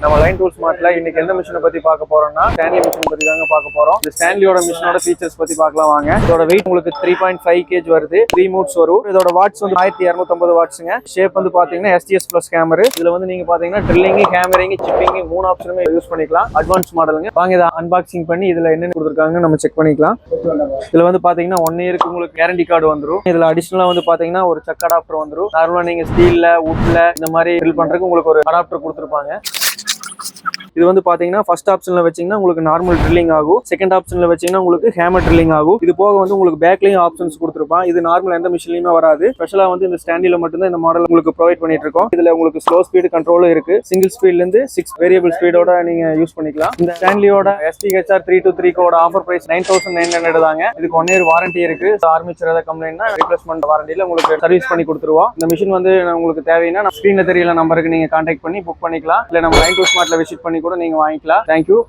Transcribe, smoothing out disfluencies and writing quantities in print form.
நம்ம line tools மார்ட்ல இன்னைக்கு எந்த மிஷினை பத்தி பார்க்க போறோம்னா ஸ்டான்லி மிஷின் பத்தி தாங்க பார்க்க போறோம். இந்த ஸ்டான்லியோட மிஷினோட ஃபீச்சர்ஸ் பத்தி பார்க்கலாம் வாங்க. இதோட வெயிட் உங்களுக்கு 3.5 kg வருது. 3 மூட்ஸ் வரும். இதோட வாட்ஸ் வந்து 1250 வாட்ஸ்ங்க. ஷேப் வந்து பாத்தீங்கன்னா STS பிளஸ் கேமரு. இதுல வந்து நீங்க பாத்தீங்கன்னா ட்ரில்லிங், ஹேமரிங், சிப்பிங் 3 ஆப்ஷனுமே யூஸ் பண்ணிக்கலாம். அட்வான்ஸ் மாடலுங்க. வாங்க இதை அன்பாக்சிங் பண்ணி இதுல என்னென்ன கொடுத்துருக்காங்க நம்ம செக் பண்ணிக்கலாம். இதுல வந்து பாத்தீங்கன்னா 1 இயருக்கு உங்களுக்கு கேரண்டி கார்டு வந்துடும். இதுல அடிஷனலா வந்து பாத்தீங்கன்னா ஒரு செக் அடாப்டர் வந்துடும். நார்மலா நீங்க ஸ்டீல்ல, வுட்ல இந்த மாதிரி ட்ரில் பண்றதுக்கு உங்களுக்கு ஒரு அடாப்டர் கொடுத்துருப்பாங்க. இது வந்து பாத்தீங்கன்னா ஃபர்ஸ்ட் ஆப்ஷன்ல வச்சீங்கன்னா உங்களுக்கு நார்மல் ட்ரில்லிங் ஆகும். செகண்ட் ஆப்ஷன்ல வச்சீங்கன்னா உங்களுக்கு ஹேமர் ட்ரில்லிங் ஆகும். இது போக வந்து உங்களுக்கு பேக்லயும் ஆப்ஷன்ஸ் கொடுத்துருப்பான். இது நார்மல் எந்த மிஷின்லயுமே வராது. ஸ்பெஷலா வந்து இந்த ஸ்டாண்டில மட்டும் தான் இந்த மாடல் உங்களுக்கு ப்ரொவைட் பண்ணிட்டு இருக்கோம். இதுல உங்களுக்கு ஸ்லோ ஸ்பீடு கண்ட்ரோலும் இருக்கு. சிங்கிள் ஸ்பீட்ல இருந்து 6 வேரியபிள் ஸ்பீடோட நீங்க யூஸ் பண்ணிக்கலாம். இந்த ஸ்டான்லியோட STHR 323 கோட ஆஃபர் பிரைஸ் 9900 தாங்க. இதுக்கு 1 இயர் வாரண்டி இருக்கு. ஆர்மேச்சர் ஏதாவது கம்ப்ளைண்ட்னா ரீப்ளேஸ்மெண்ட் வாரண்டில உங்களுக்கு சர்வீஸ் பண்ணி கொடுத்துருவோம். இந்த மிஷின் வந்து உங்களுக்கு தேவைன்னா நம்ம ஸ்கிரீன்ல தெரியல நம்பருக்கு நீங்க கான்டாக்ட் பண்ணி புக் பண்ணிக்கலாம். இல்ல நம்ம லைன் டூல்ஸ் மார்ட்ல விசிட் பண்ணி கூட நீங்க வாங்கிக்கலாம். தேங்க்யூ.